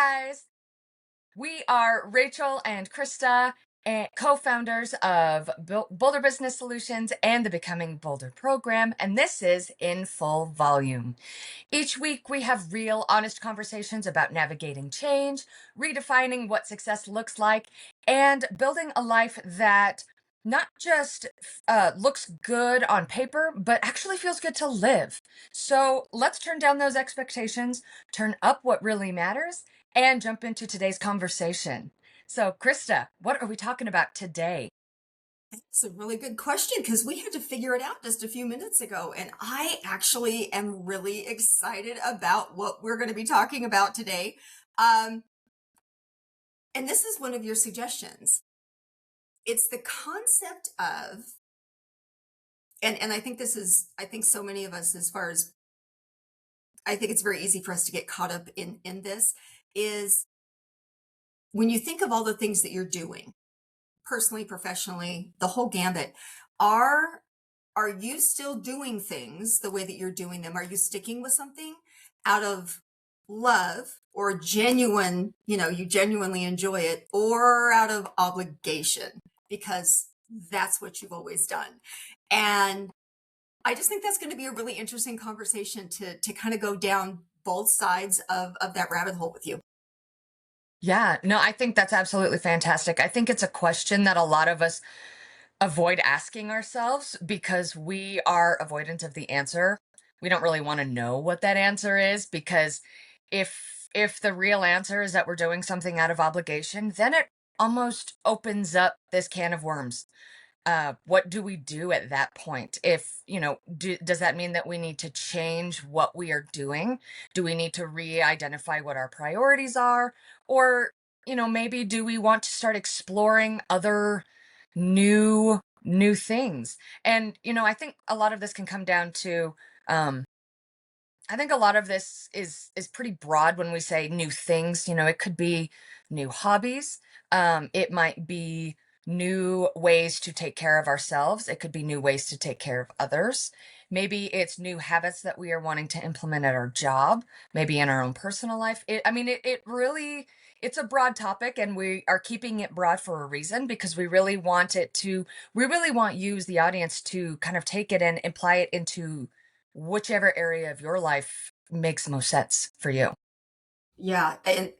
guys. We are Rachel and Christa, co-founders of Boulder Business Solutions and the Becoming Boulder program, and this is In Full Volume. Each week, we have real, honest conversations about navigating change, redefining what success looks like, and building a life that not just looks good on paper, but actually feels good to live. So let's turn down those expectations, turn up what really matters, and jump into today's conversation. So, Christa, what are we talking about today? It's a really good question because we had to figure it out just a few minutes ago. And I actually am really excited about what we're going to be talking about today. Um, and this is one of your suggestions. It's the concept of, and I think I think so many of us, as far as I think it's very easy for us to get caught up in this, is when you think of all the things that you're doing, personally, professionally, the whole gambit, are are you still doing things the way that you're doing them? Are you sticking with something out of love or genuine, you genuinely enjoy it, or out of obligation because that's what you've always done? And I just think that's going to be a really interesting conversation to kind of go down both sides of that rabbit hole with you. Yeah, no, I think that's absolutely fantastic. I think it's a question that a lot of us avoid asking ourselves because we are avoidant of the answer. We don't really want to know what that answer is because if the real answer is that we're doing something out of obligation, then it almost opens up this can of worms. What do we do at that point? If, does that mean that we need to change what we are doing? Do we need to re-identify what our priorities are? Or, maybe do we want to start exploring other new things? And, I think a lot of this can come down to, um, I think a lot of this is pretty broad when we say new things. It could be new hobbies. It might be new ways to take care of ourselves. It could be new ways to take care of others. Maybe it's new habits that we are wanting to implement at our job, maybe in our own personal life. It really, it's a broad topic and we are keeping it broad for a reason because we really want you as the audience to kind of take it and apply it into whichever area of your life makes most sense for you. Yeah, and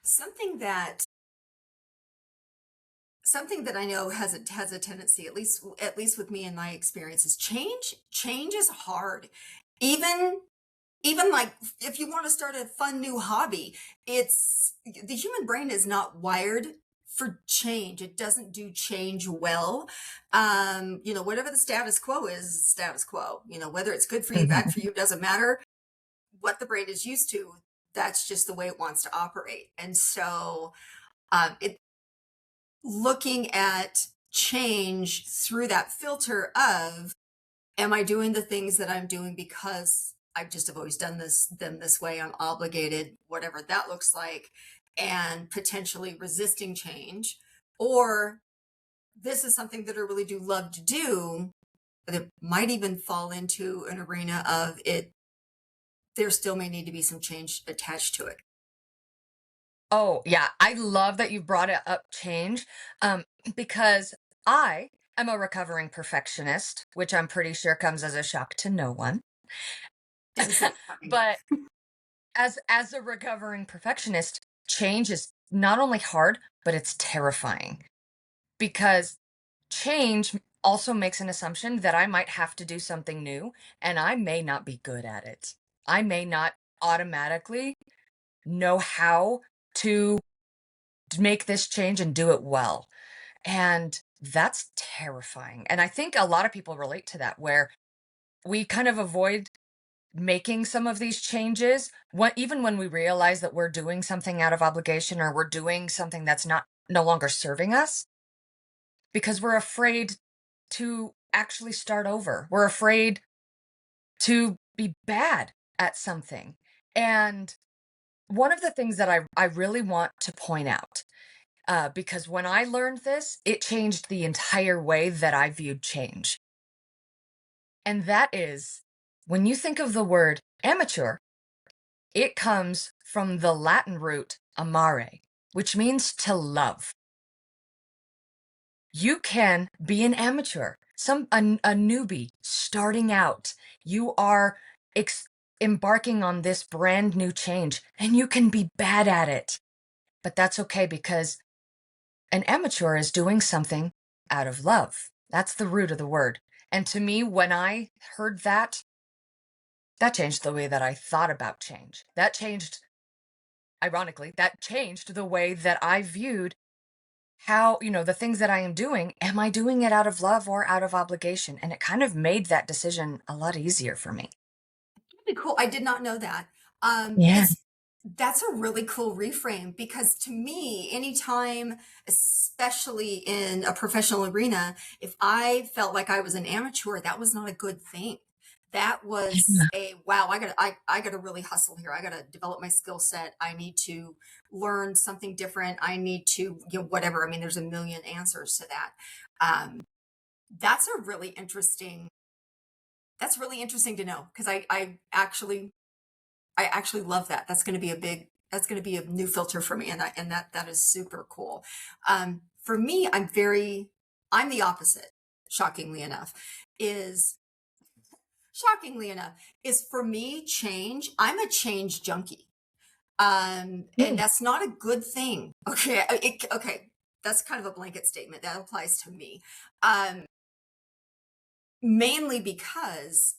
something that something that I know has a tendency, at least with me and my experience, is change. Change is hard. Even even like if you want to start a fun new hobby, it's the human brain is not wired for change. It doesn't do change well. Whatever the status quo is, status quo. Whether it's good for you, bad for you, doesn't matter. What the brain is used to, that's just the way it wants to operate. And so it looking at change through that filter of, am I doing the things that I'm doing because I just have always done them this way, I'm obligated, whatever that looks like, and potentially resisting change, or this is something that I really do love to do, but it might even fall into an arena of it, there still may need to be some change attached to it. Oh, yeah. I love that you brought it up change because I am a recovering perfectionist, which I'm pretty sure comes as a shock to no one. Doesn't surprise me. But as a recovering perfectionist, change is not only hard, but it's terrifying because change also makes an assumption that I might have to do something new and I may not be good at it. I may not automatically know how to make this change and do it well. And that's terrifying. And I think a lot of people relate to that, where we kind of avoid making some of these changes, even when we realize that we're doing something out of obligation or we're doing something that's not no longer serving us, because we're afraid to actually start over. We're afraid to be bad at something. And one of the things that I really want to point out, because when I learned this, it changed the entire way that I viewed change. And that is when you think of the word amateur, It comes from the Latin root amare, which means to love. You can be an amateur, a newbie starting out. You are ex- embarking on this brand new change, and you can be bad at it. But that's okay because an amateur is doing something out of love. That's the root of the word. And to me, when I heard that, that changed the way that I thought about change. That changed, ironically, that changed the way that I viewed how, the things that I am doing. Am I doing it out of love or out of obligation? And it kind of made that decision a lot easier for me. Really cool. I did not know that. Yeah. It's That's a really cool reframe because to me, anytime, especially in a professional arena, if I felt like I was an amateur, that was not a good thing. That was a wow, I gotta really hustle here. I gotta develop my skill set. I need to learn something different. I need to, whatever. I mean, there's a million answers to that. Um, that's a really interesting that's really interesting to know because I actually love that. That's going to be a new filter for me. And that is super cool. For me, I'm the opposite. Shockingly enough is shockingly enough is for me change. I'm a change junkie. And Mm. that's not a good thing. Okay. Okay. That's kind of a blanket statement that applies to me. Um, Mainly because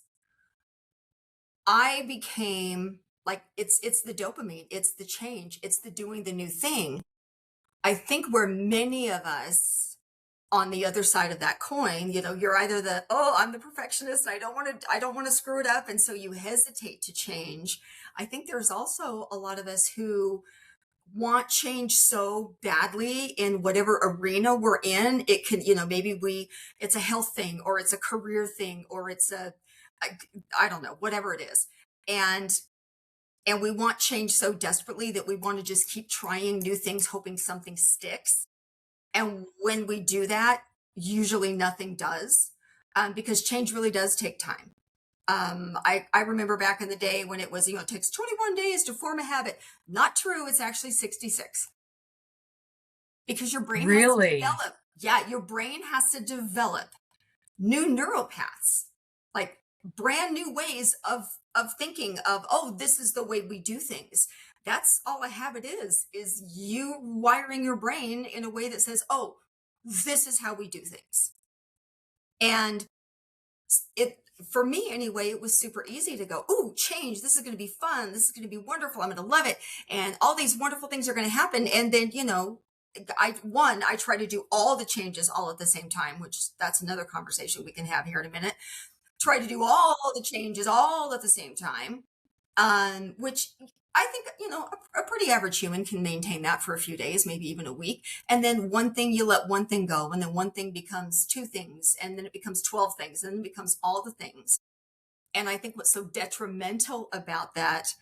I became like it's the dopamine, it's the change, it's the doing the new thing. I think where many of us on the other side of that coin, you're either the, oh, I'm the perfectionist, I don't want to screw it up, and so you hesitate to change. I think there's also a lot of us who want change so badly in whatever arena we're in. It can, maybe it's a health thing or it's a career thing or I don't know, whatever it is. And we want change so desperately that we want to just keep trying new things, hoping something sticks. And when we do that, usually nothing does, because change really does take time. I remember back in the day when it was, it takes 21 days to form a habit. Not true. It's actually 66 because your brain has to Really? develop. Yeah, your brain has to develop new neural paths, like brand new ways of thinking of, oh, this is the way we do things. That's all a habit is you wiring your brain in a way that says, oh, this is how we do things. And it for me anyway, it was super easy to go, oh, change, this is going to be fun, this is going to be wonderful, I'm going to love it, and all these wonderful things are going to happen. And then I try to do all the changes all at the same time, which that's another conversation we can have here in a minute. Try to do all the changes all at the same time, which I think, a pretty average human can maintain that for a few days, maybe even a week. And then one thing, you let one thing go, and then one thing becomes two things, and then it becomes 12 things, and then it becomes all the things. And I think what's so detrimental about that,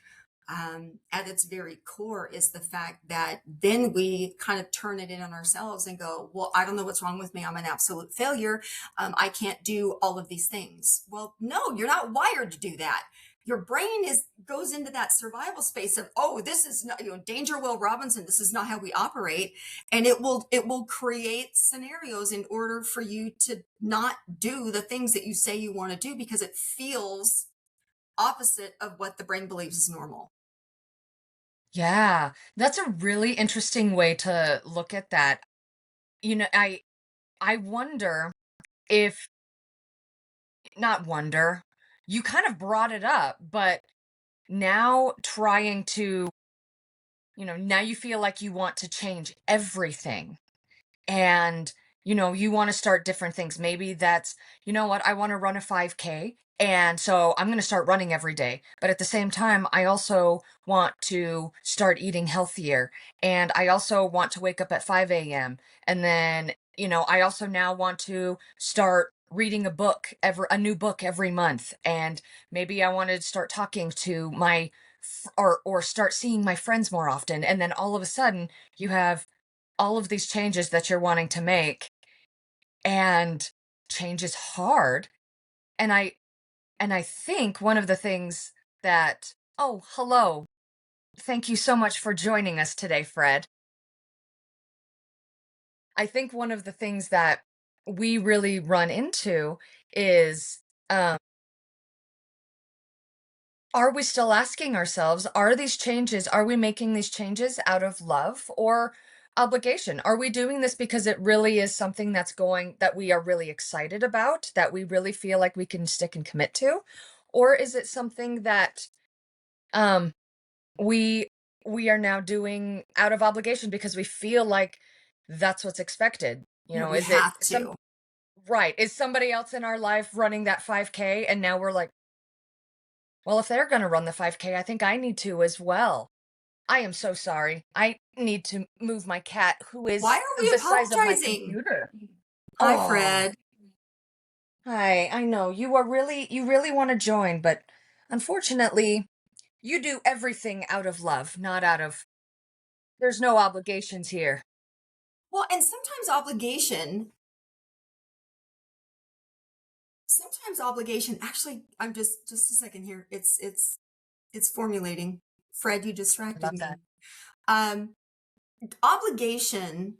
at its very core, is the fact that then we kind of turn it in on ourselves and go, well, I don't know what's wrong with me. I'm an absolute failure. I can't do all of these things. Well, no, you're not wired to do that. Your brain goes into that survival space of, oh, this is not, danger Will Robinson, this is not how we operate. And it will create scenarios in order for you to not do the things that you say you want to do because it feels opposite of what the brain believes is normal. Yeah. That's a really interesting way to look at that. I wonder if not wonder, you kind of brought it up, but now trying to, now you feel like you want to change everything. And you want to start different things. Maybe that's, what, I want to run a 5K, and so I'm going to start running every day, but at the same time I also want to start eating healthier, and I also want to wake up at 5 a.m., and then I also now want to start reading a new book every month, and maybe I want to start talking to or start seeing my friends more often. And then all of a sudden you have all of these changes that you're wanting to make, and change is hard. And I think one of the things that, oh, hello. Thank you so much for joining us today, Fred. I think one of the things that we really run into is, um, are we still asking ourselves, are we making these changes out of love or obligation? Are we doing this because it really is something that we are really excited about, that we really feel like we can stick and commit to? Or is it something that um, we we are now doing out of obligation because we feel like that's what's expected? Yeah, we Is it have some to. right? Is somebody else in our life running that 5K and now we're like, well, if they're going to run the 5K, I think I need to as well. I am so sorry. I need to move my cat who Why is are we the size of my apologizing? computer. Hi, Oh, Fred. hi. I know you really want to join, but unfortunately, you do everything out of love, not out of there's no obligations here. Well, and sometimes obligation, actually, I'm just a second here. It's formulating. Fred, you distracted About that. me. Um, obligation,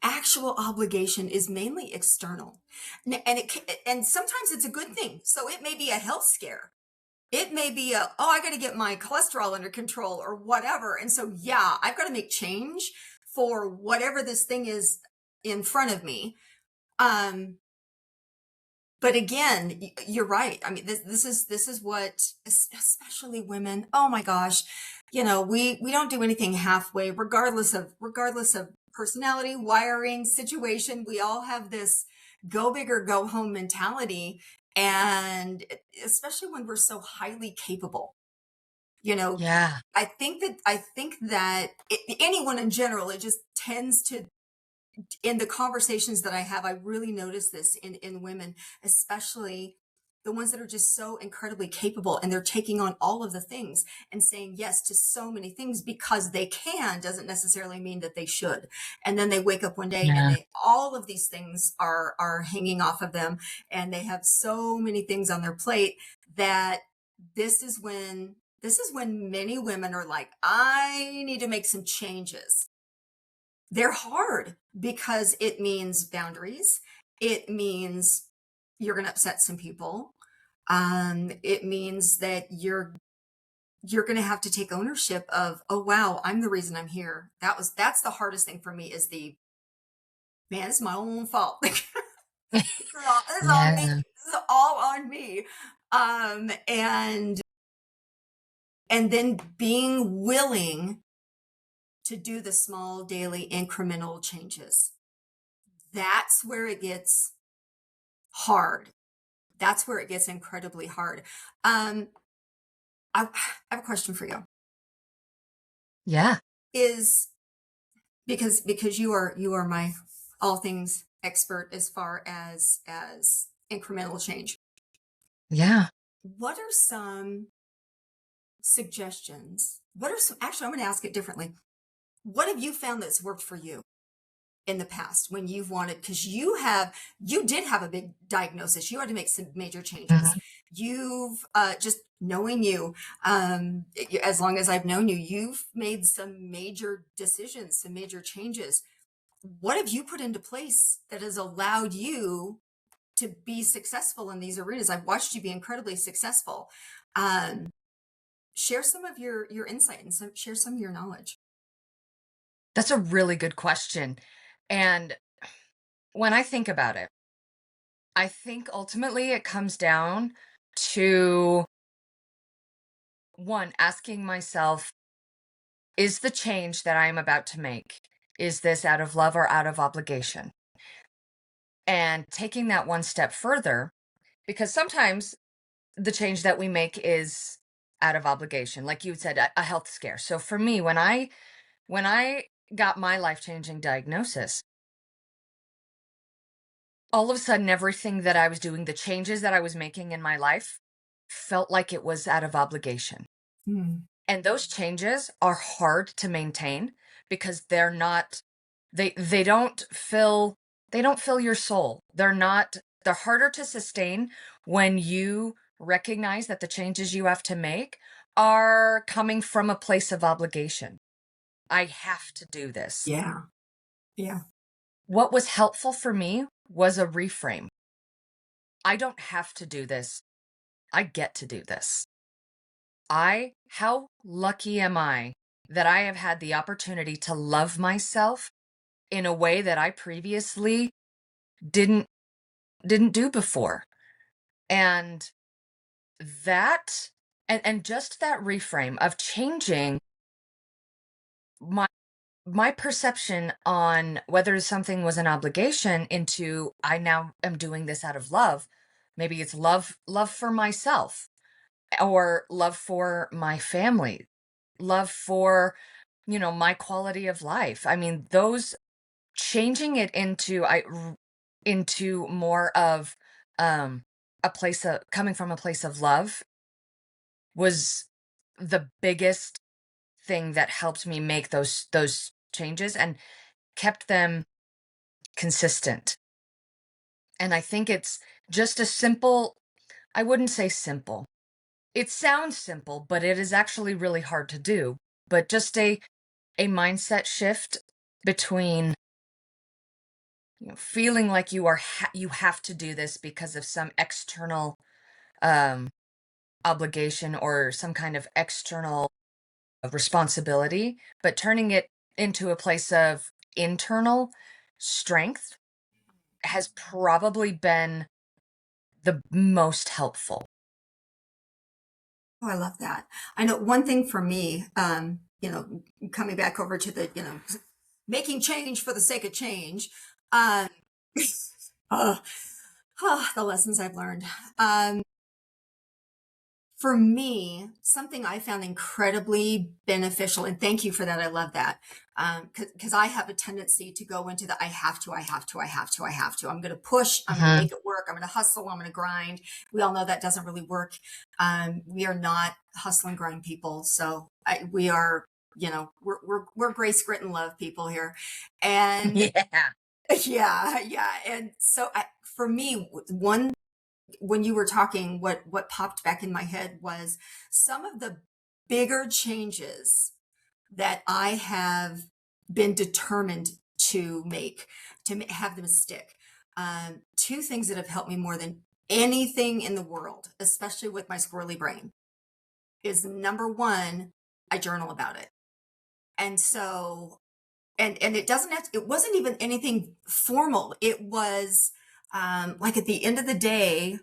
actual obligation is mainly external. And sometimes it's a good thing. So it may be a health scare. It may be oh, I got to get my cholesterol under control or whatever. And so, yeah, I've got to make change for whatever this thing is in front of me. Um, but again, you're right. I mean, this is what, especially women. Oh my gosh, we don't do anything halfway, regardless of personality, wiring, situation. We all have this go big or go home mentality, and especially when we're so highly capable. You know, Yeah. I think that anyone in general, it just tends to, in the conversations that I have, I really notice this in women, especially the ones that are just so incredibly capable, and they're taking on all of the things and saying yes to so many things because they can doesn't necessarily mean that they should. And then they wake up one day and Yeah. they all of these things are hanging off of them, and they have so many things on their plate that this is when many women are like, I need to make some changes. They're hard because it means boundaries. It means you're going to upset some people. It means that you're going to have to take ownership of, oh wow, I'm the reason I'm here. That's the hardest thing for me is the man, it's my own fault. This is all me. Yeah. This is all on me. And then being willing to do the small daily incremental changes. That's where it gets hard. That's where it gets incredibly hard. Um, I have a question for you. Yeah. Is because you are my all things expert as far as incremental change. Yeah. What are some suggestions? What are some, actually, I'm going to ask it differently. What have you found that's worked for you in the past when you've wanted, because you did have a big diagnosis, you had to make some major changes. Mhm. You've just knowing you, as long as I've known you, you've made some major decisions, some major changes. What have you put into place that has allowed you to be successful in these arenas? I've watched you be incredibly successful. um, Share some of your insight and share some of your knowledge. That's a really good question. And when I think about it, I think ultimately it comes down to one, asking myself, is the change that I am about to make, is this out of love or out of obligation? And taking that one step further, because sometimes the change that we make is out of obligation, like you said, a health scare. So for me, when I got my life-changing diagnosis, all of a sudden everything that I was doing, the changes that I was making in my life felt like it was out of obligation. Hmm. And those changes are hard to maintain because they're not they don't fill your soul. They're harder to sustain when you recognize that the changes you have to make are coming from a place of obligation. I have to do this. Yeah. Yeah. What was helpful for me was a reframe. I don't have to do this. I get to do this. How lucky am I that I have had the opportunity to love myself in a way that I previously didn't didn't do before. And that and just that reframe of changing my my perception on whether something was an obligation into I now am doing this out of love. Maybe it's love for myself or love for my family, love for, my quality of life. I mean, those changing it into more of a place of coming from a place of love was the biggest thing that helped me make those changes and kept them consistent. And I think it's just a simple, I wouldn't say simple. It sounds simple, but it is actually really hard to do. But just a mindset shift between feeling like you have to do this because of some external um, obligation or some kind of external responsibility, but turning it into a place of internal strength has probably been the most helpful. Oh, I love that. I know one thing for me, coming back over to the, making change for the sake of change. Um, uh, the lessons I've learned. For me, something I found incredibly beneficial, and thank you for that. I love that. Because I have a tendency to go into the I have to, I have to, I have to, I have to. I'm going to push, I'm going to Mhm. make it work, I'm going to hustle, I'm going to grind. We all know that doesn't really work. We are not hustle and grind people. So we are, we're grace, grit, and love people here. And Yeah. yeah, yeah. And so for me, one when you were talking, what popped back in my head was some of the bigger changes that I have been determined to make, have them stick. Two things that have helped me more than anything in the world, especially with my squirrely brain, is number one, I journal about it. And so, and it doesn't have it wasn't even anything formal. It was like at the end of the day,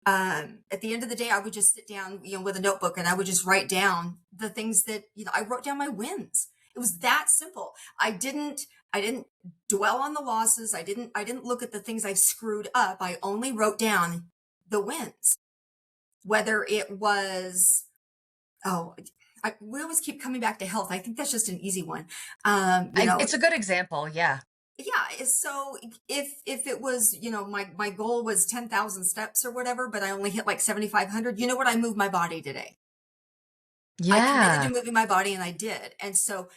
I would just sit down, with a notebook and I would just write down the things that, I wrote down my wins. It was that simple. I didn't dwell on the losses. I didn't look at the things I screwed up. I only wrote down the wins. Whether it was, oh, we always keep coming back to health. I think that's just an easy one. It's a good example. Yeah. Yeah, so if it was, my goal was 10,000 steps or whatever, but I only hit like 7,500, you know what? I moved my body today. I committed to Yeah. moving my body and I did. And so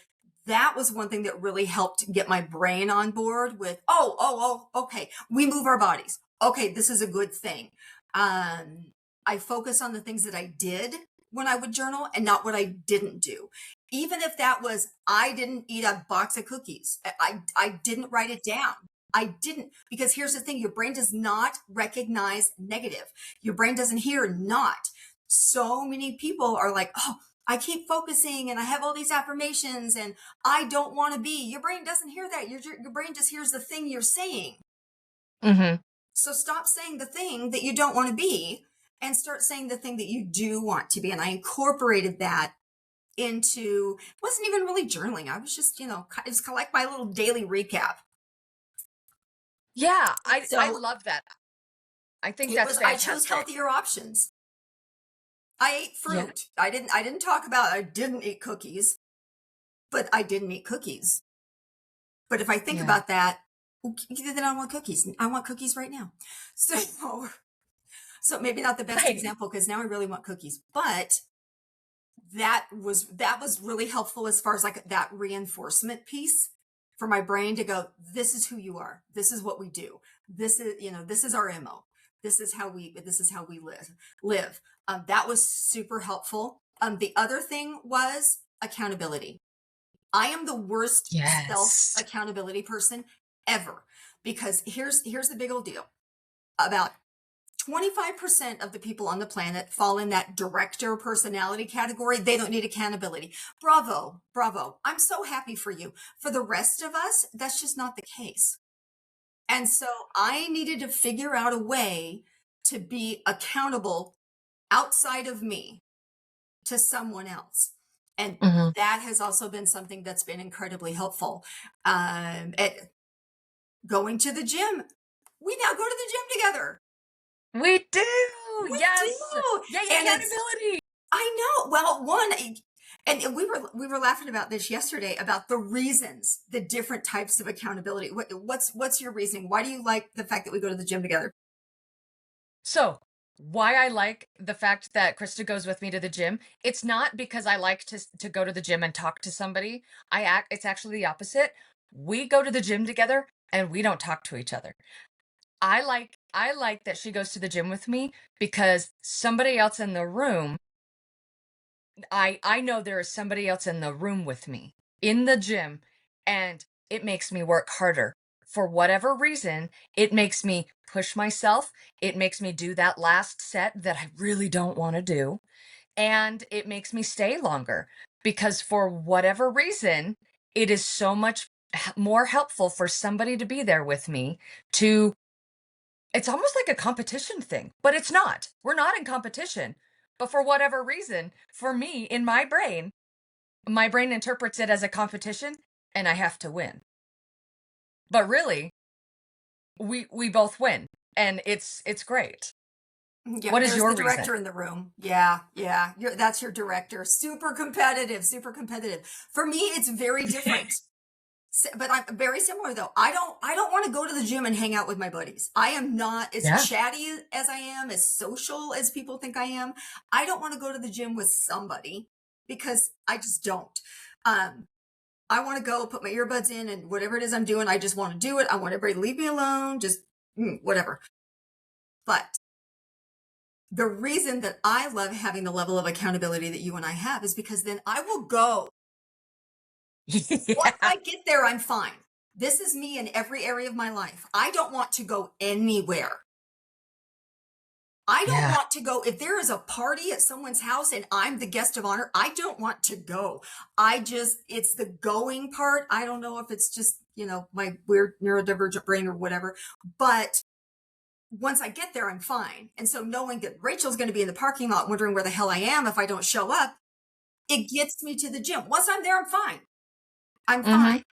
that was one thing that really helped get my brain on board with, okay, we move our bodies. Okay, this is a good thing. I focus on the things that I did when I would journal and not what I didn't do. Even if that was, I didn't eat a box of cookies. I didn't write it down. I didn't, because here's the thing, your brain does not recognize negative. Your brain doesn't hear not. So many people are like, oh, I keep focusing and I have all these affirmations and I don't want to be. Your brain doesn't hear that. Your brain just hears the thing you're saying. Hmm. So stop saying the thing that you don't want to be and start saying the thing that you do want to be. And I incorporated that into, wasn't even really journaling. I was just, it was kind of like my little daily recap. Yeah. I So love that. I think it that's was, I chose fantastic. healthier options. I ate Yeah. fruit. I didn't talk about, I didn't eat cookies, but I didn't eat cookies. But if I think Yeah. about that, then I don't want cookies. I want cookies right now. So, so maybe not the best Right. example because now I really want cookies, but that was really helpful as far as like that reinforcement piece for my brain to go, this is who you are. This is what we do. This is our MO. This is how we live. That was super helpful. The other thing was accountability. I am the worst self Yes. accountability person ever, because here's the big old deal. About 25% of the people on the planet fall in that director personality category. They don't need accountability. Bravo, bravo. I'm so happy for you. For the rest of us, that's just not the case. And so I needed to figure out a way to be accountable outside of me to someone else. And Mhm. that has also been something that's been incredibly helpful. At going to the gym, we now go to the gym together. We do. We Yes. do, Yay, and it's accountability. I know. Well, and we were laughing about this yesterday about the reasons, the different types of accountability. What's your reasoning? Why do you like the fact that we go to the gym together? So, why I like the fact that Krista goes with me to the gym, it's not because I like to go to the gym and talk to somebody. It's actually the opposite. We go to the gym together and we don't talk to each other. I like that she goes to the gym with me because somebody else in the room, I know there is somebody else in the room with me in the gym, and it makes me work harder. For whatever reason, it makes me push myself. It makes me do that last set that I really don't want to do, and it makes me stay longer because for whatever reason, it is so much more helpful for somebody to be there with me to it's almost like a competition thing, but it's not. We're not in competition. But for whatever reason, for me, in my brain interprets it as a competition and I have to win. But really, we both win and it's great. Yeah, What is there's your the reason? director in the room. Yeah, yeah. That's your director. Super competitive, super competitive. For me, it's very different. But I'm very similar though. I don't want to go to the gym and hang out with my buddies. I am not as Yeah. chatty as I am, as social as people think I am. I don't want to go to the gym with somebody because I just don't. Um, I want to go put my earbuds in and whatever it is I'm doing, I just want to do it. I want everybody to leave me alone, just whatever. But the reason that I love having the level of accountability that you and I have is because then I will go. Once Yeah. I get there, I'm fine. This is me in every area of my life. I don't want to go anywhere. I don't Yeah. want to go. If there is a party at someone's house and I'm the guest of honor, I don't want to go. It's the going part. I don't know if it's just, my weird neurodivergent brain or whatever, but once I get there, I'm fine. And so knowing that Rachel's going to be in the parking lot wondering where the hell I am if I don't show up, it gets me to the gym. Once I'm there, I'm fine. I'm Mhm. fine.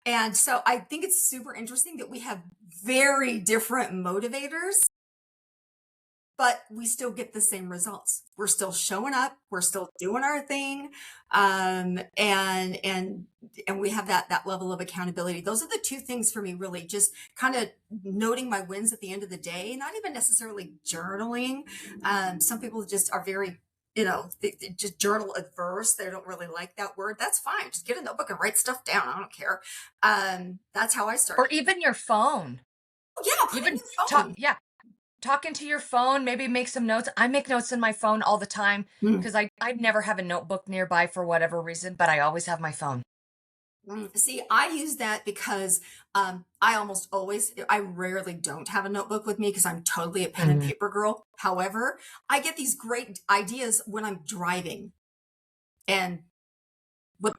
And so I think it's super interesting that we have very different motivators, but we still get the same results. We're still showing up, we're still doing our thing. And we have that level of accountability. Those are the two things for me, really, just kind of noting my wins at the end of the day, not even necessarily journaling. Some people just are very they just journal adverse. They don't really like that word. That's fine. Just get a notebook and write stuff down. I don't care. That's how I Or started. even your phone. Oh, yeah, put it in Even your talk phone. yeah, talking to your phone, maybe make some notes. I make notes in my phone all the time Mm, because I never have a notebook nearby for whatever reason, but I always have my phone. See, I use that because I rarely don't have a notebook with me because I'm totally a pen and Mhm. paper girl. However, I get these great ideas when I'm driving and would,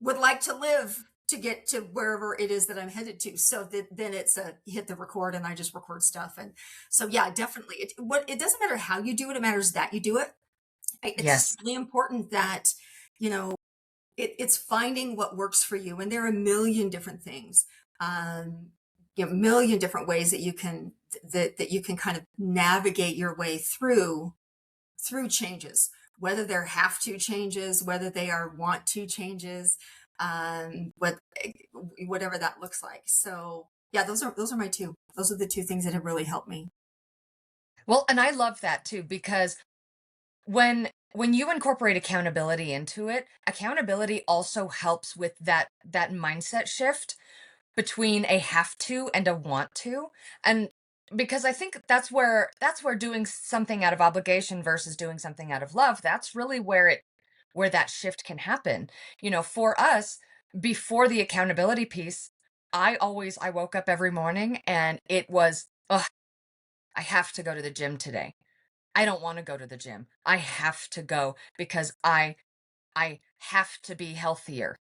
would like to live to get to wherever it is that I'm headed to. So then it's a hit the record and I just record stuff. And so, yeah, definitely. It doesn't matter how you do it. It matters that you do it. It's just Yes. really important that, you know, it's finding what works for you. And there are a million different things, a million different ways that you can kind of navigate your way through changes, whether they're have to changes, whether they are want to changes, what whatever that looks like. So yeah, those are my two. Those are the two things that have really helped me. Well, and I love that too because when you incorporate accountability into it, accountability also helps with that mindset shift between a have to and a want to. And because I think that's where doing something out of obligation versus doing something out of love, that's really where that shift can happen. For us, before the accountability piece, I woke up every morning and it was, ugh, I have to go to the gym today. I don't want to go to the gym. I have to go because I have to be healthier.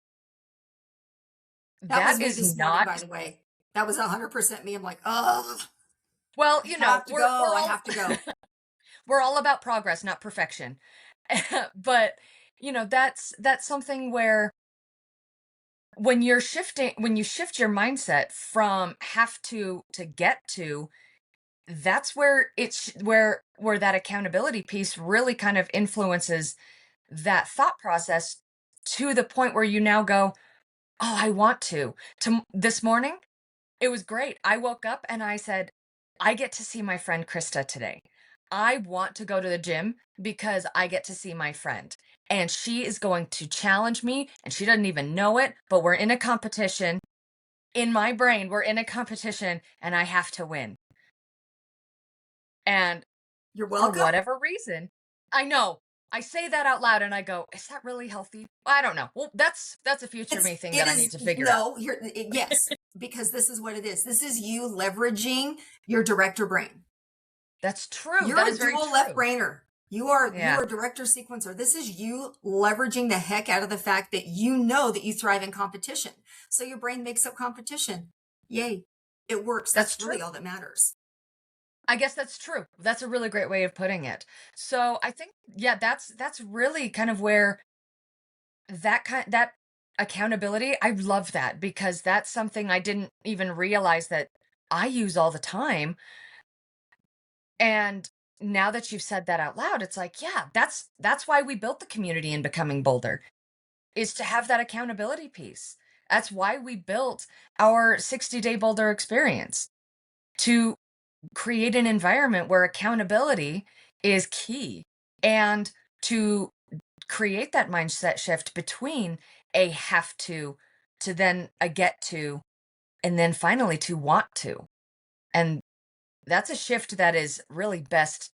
That was That me is this morning, by not the way. That was 100% me. I'm like, oh, well, I have to go. we're I all have to go. we're all about progress, not perfection. But, that's something where when you shift your mindset from have to get to, that's where where that accountability piece really kind of influences that thought process to the point where you now go, "Oh, I want to." This morning, it was great. I woke up and I said, "I get to see my friend Krista today. I want to go to the gym because I get to see my friend. And she is going to challenge me, and she doesn't even know it, but we're in a competition. In my brain, we're in a competition, and I have to win." And You're for welcome. whatever reason, I know, I say that out loud and I go, "Is that really healthy?" I don't know. Well, that's a future me thing It that I need is, to figure out. no, yes, because this is what it is. This is you leveraging your director brain. That's true. That You're is a very dual left true. brainer. You Yeah, are a director sequencer. This is you leveraging the heck out of the fact that you know that you thrive in competition. So your brain makes up competition. Yay. It works. that's That's true. really all that matters. I guess that's true. That's a really great way of putting it. So I think, yeah, that's really kind of where that accountability, I love that because that's something I didn't even realize that I use all the time. And now that you've said that out loud, it's like, yeah, that's why we built the community in Becoming Bolder, is to have that accountability piece. That's why we built our 60-day Boulder experience, to create an environment where accountability is key, and to create that mindset shift between a have to then a get to, and then finally to want to. And that's a shift that is really best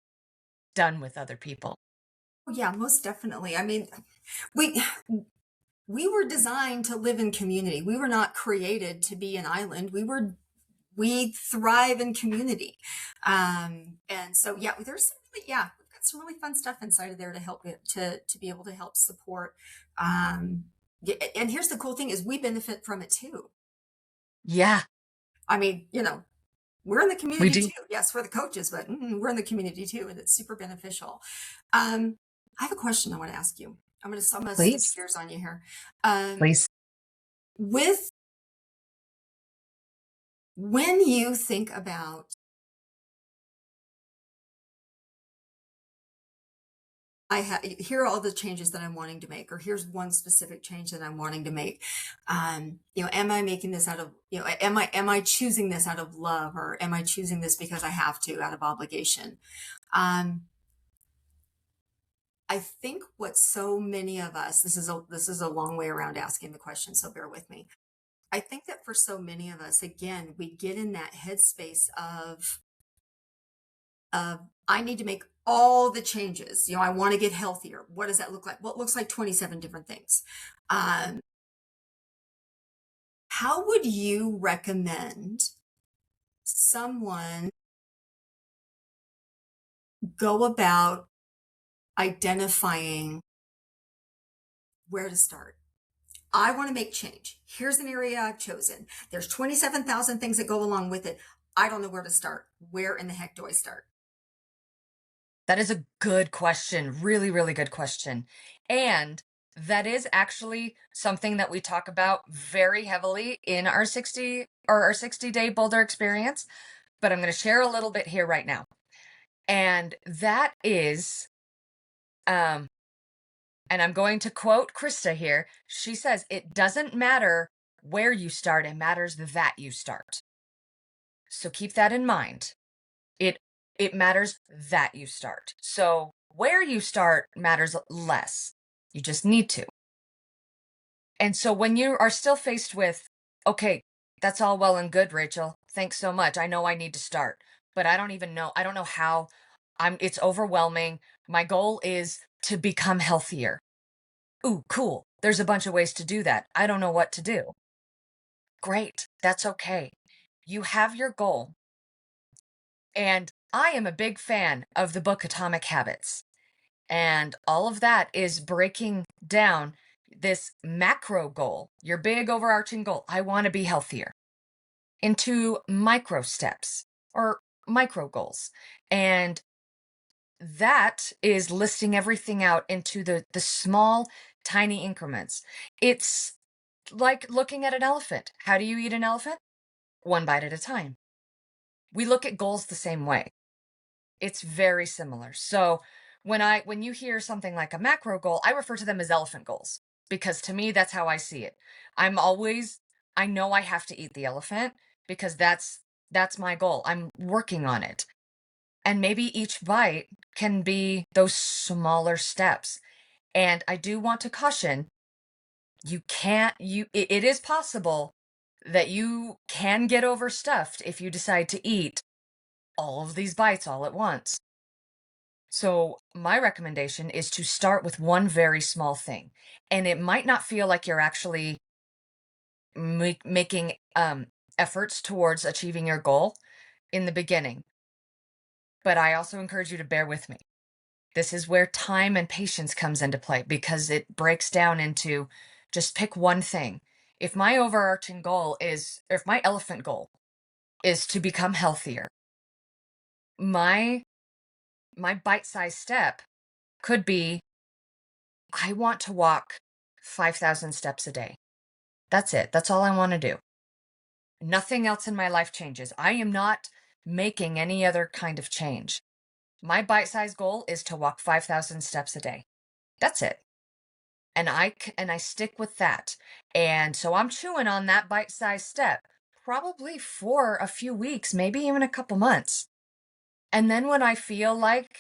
done with other people. Oh, yeah, most definitely. I mean, we we were designed to live in community. We were not created to be an island. We thrive in community. And so yeah, there's some really, yeah, we've got some really fun stuff inside of there to help it to be able to help support. Yeah, and here's the cool thing is we benefit from it too. Yeah, I mean, we're in the we community do. too. Yes, we're the coaches, but we're in the community too, and it's super beneficial. I have a question I want to ask you. I'm gonna switch Please, gears on you here. Um, please. with when you think about here are all the changes that I'm wanting to make, or here's one specific change that I'm wanting to make. Am I making this out of, am I choosing this out of love, or am I choosing this because I have to out of obligation? Um, I think what so many of us, this is a long way around asking the question, so bear with me. I think that for so many of us, again, we get in that headspace of I need to make all the changes. I want to get healthier. What does that look like? Well, it looks like 27 different things. Um, how would you recommend someone go about identifying where to start? I want to make change. Here's an area I've chosen. There's 27,000 things that go along with it. I don't know where to start. Where in the heck do I start? That is a good question. Really, really good question. And that is actually something that we talk about very heavily in our 60-day Boulder experience, but I'm going to share a little bit here right now. And that is, um and I'm going to quote Krista here. She says, "It doesn't matter where you start, it matters that you start." So keep that in mind. It it matters that you start. So where you start matters less. You just need to. And so when you are still faced with, okay, that's all well and good, Rachel. Thanks so much. I know I need to start. but I don't know how. It's overwhelming. My goal is to become healthier. Ooh, cool. There's a bunch of ways to do that. I don't know what to do. Great. That's okay. You have your goal. And I am a big fan of the book Atomic Habits. And all of that is breaking down this macro goal, your big overarching goal. I want to be healthier, into micro steps or micro goals. And that is listing everything out into the small, tiny increments. It's like looking at an elephant. How do you eat an elephant? One bite at a time. We look at goals the same way. It's very similar. So when you hear something like a macro goal, I refer to them as elephant goals because to me that's how I see it. I'm always I know I have to eat the elephant because that's my goal. I'm working on it. And maybe each bite can be those smaller steps. And I do want to caution, you can't you it is possible that you can get overstuffed if you decide to eat all of these bites all at once. So, my recommendation is to start with one very small thing. And it might not feel like you're actually making efforts towards achieving your goal in the beginning, but I also encourage you to bear with me. This is where time and patience comes into play because it breaks down into just pick one thing. If my overarching goal is, or if my elephant goal is to become healthier, my bite-sized step could be I want to walk 5,000 steps a day. That's it. That's all I want to do. Nothing else in my life changes. I am not making any other kind of change. My bite-sized goal is to walk 5,000 steps a day. That's it. And I stick with that. And so I'm chewing on that bite-sized step probably for a few weeks, maybe even a couple months. And then when I feel like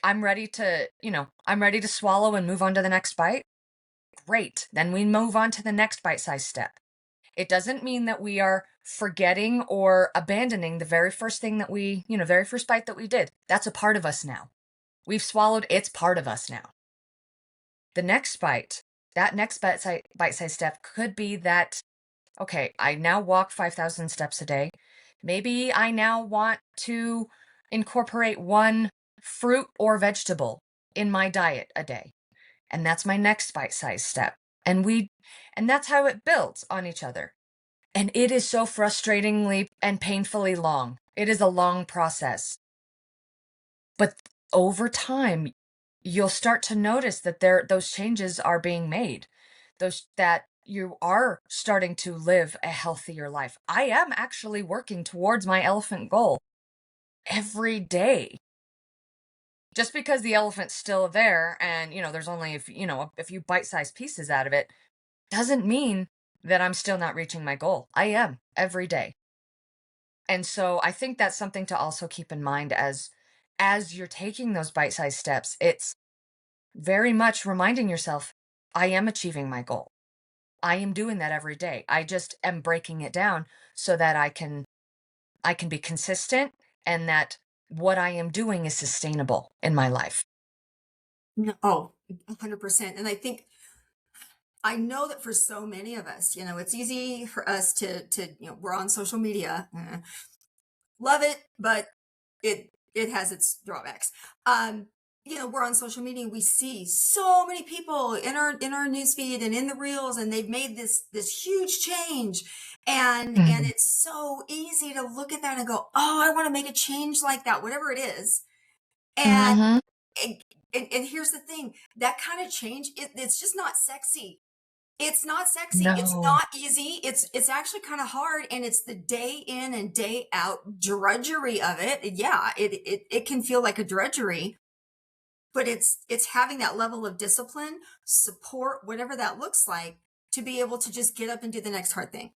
I'm ready to swallow and move on to the next bite, great. Then we move on to the next bite-sized step. It doesn't mean that we are forgetting or abandoning the very first thing that very first bite that we did. That's a part of us now. We've swallowed, it's part of us now. The next bite, that next bite-sized step could be that, okay, I now walk 5,000 steps a day. Maybe I now want to incorporate one fruit or vegetable in my diet a day. And that's my next bite-sized step. And that's how it builds on each other. And it is so frustratingly and painfully long. It is a long process. But over time, you'll start to notice that those changes are being made. Those that you are starting to live a healthier life. I am actually working towards my elephant goal every day. Just because the elephant's still there and, there's only a few bite-sized pieces out of it doesn't mean that I'm still not reaching my goal. I am every day. And so I think that's something to also keep in mind as you're taking those bite-sized steps. It's very much reminding yourself, I am achieving my goal. I am doing that every day. I just am breaking it down so that I can be consistent and that what I am doing is sustainable in my life. No, oh, 100%. And I know that for so many of us, it's easy for us we're on social media. Love it, but it has its drawbacks. We're on social media and we see so many people in our newsfeed and in the reels, and they've made this huge change. And Mhm. it's so easy to look at that and go, oh, I want to make a change like that, whatever it is. And Mhm. and here's the thing, that kind of change, it's just not sexy. It's not sexy. It's No. not easy. It's actually kind of hard, and it's the day in and day out drudgery of it. Yeah, it can feel like a drudgery, but it's having that level of discipline, support, whatever that looks like, to be able to just get up and do the next hard thing.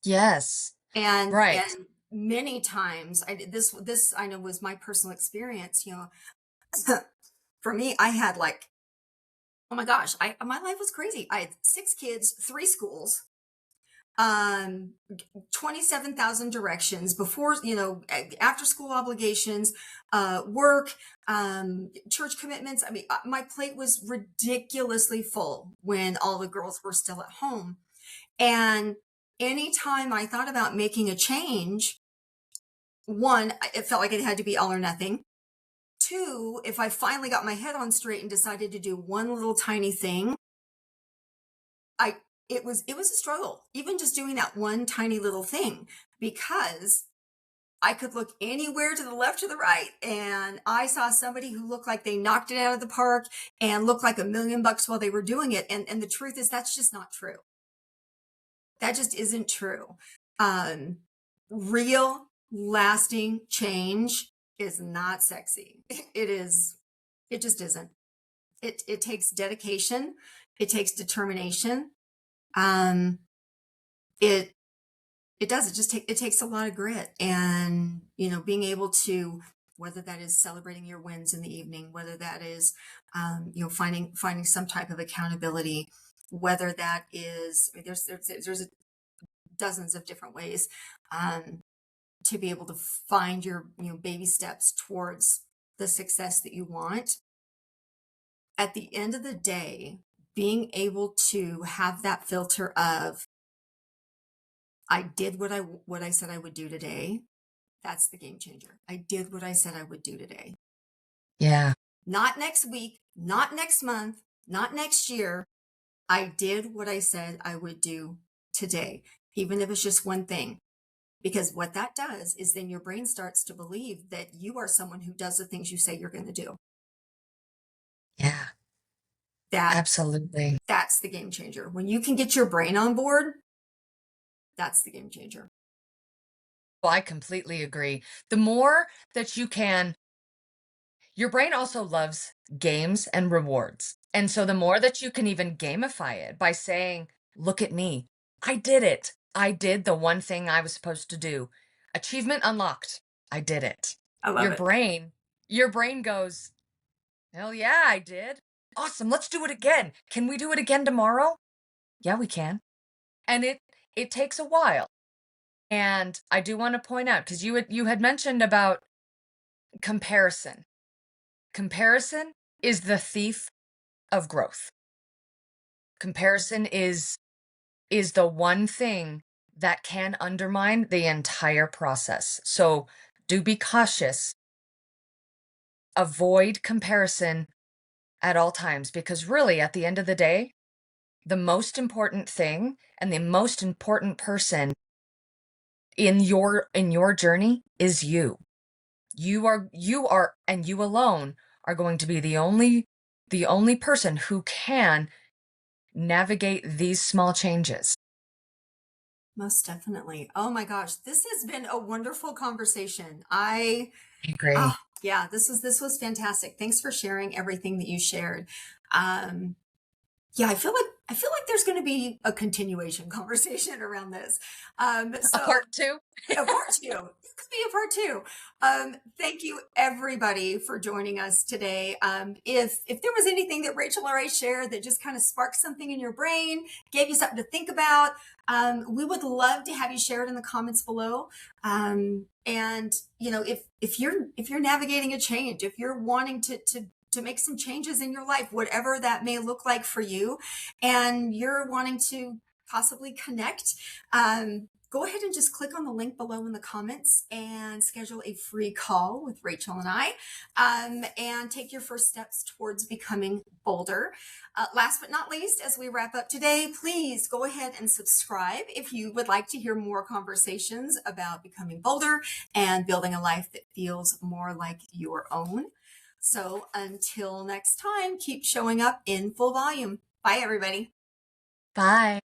Yes. Right. And many times, this I know was my personal experience. For me, I had like, oh my gosh, my life was crazy. I had 6 kids, 3 schools. um 27,000 directions before, after school obligations, work, church commitments. I mean, my plate was ridiculously full when all the girls were still at home. And anytime I thought about making a change, one, it felt like it had to be all or nothing. Two, if I finally got my head on straight and decided to do one little tiny thing, I it was a struggle, even just doing that one tiny little thing, because I could look anywhere to the left or the right, and I saw somebody who looked like they knocked it out of the park and looked like $1,000,000 while they were doing it. And the truth is that's just not true. That just isn't true. Um, Real lasting change is not sexy. It is, it just isn't. It takes dedication. It takes determination. Um, it it does. It takes a lot of grit, and being able to, whether that is celebrating your wins in the evening, whether that is finding some type of accountability, whether that is, I mean, there's dozens of different ways um, to be able to find your baby steps towards the success that you want. At the end of the day, being able to have that filter of, I did what I said I would do today. That's the game changer. I did what I said I would do today. Yeah. Not next week, not next month, not next year. I did what I said I would do today, even if it's just one thing. Because what that does is then your brain starts to believe that you are someone who does the things you say you're going to do. Yeah. That Absolutely. that's the game changer. When you can get your brain on board, that's the game changer. Well, I completely agree. The more that you can, your brain also loves games and rewards. And so the more that you can even gamify it by saying, look at me, I did it. I did the one thing I was supposed to do. Achievement unlocked. I did it. I love Your it. brain, your brain goes, hell yeah, I did. Awesome. Let's do it again. Can we do it again tomorrow? Yeah, we can. And it takes a while. And I do want to point out, because you had mentioned about comparison. Comparison is the thief of growth. Comparison is the one thing that can undermine the entire process. So do be cautious. Avoid comparison at all times, because really at the end of the day, the most important thing and the most important person in your journey is you. You are and you alone are going to be the only person who can navigate these small changes. Most definitely. Oh my gosh, this has been a wonderful conversation. I agree. Oh yeah, this was fantastic. Thanks for sharing everything that you shared. Um, yeah, I feel like there's going to be a continuation conversation around this. A So part two? a part two. It could be a part two. Thank you everybody for joining us today. If there was anything that Rachel or I shared that just kind of sparked something in your brain, gave you something to think about, we would love to have you share it in the comments below. And if you're navigating a change, if you're wanting to make some changes in your life, whatever that may look like for you, and you're wanting to possibly connect, go ahead and just click on the link below in the comments and schedule a free call with Rachel and I, and take your first steps towards becoming bolder. Last but not least, as we wrap up today, please go ahead and subscribe if you would like to hear more conversations about becoming bolder and building a life that feels more like your own. So until next time, keep showing up in full volume. Bye, everybody. Bye.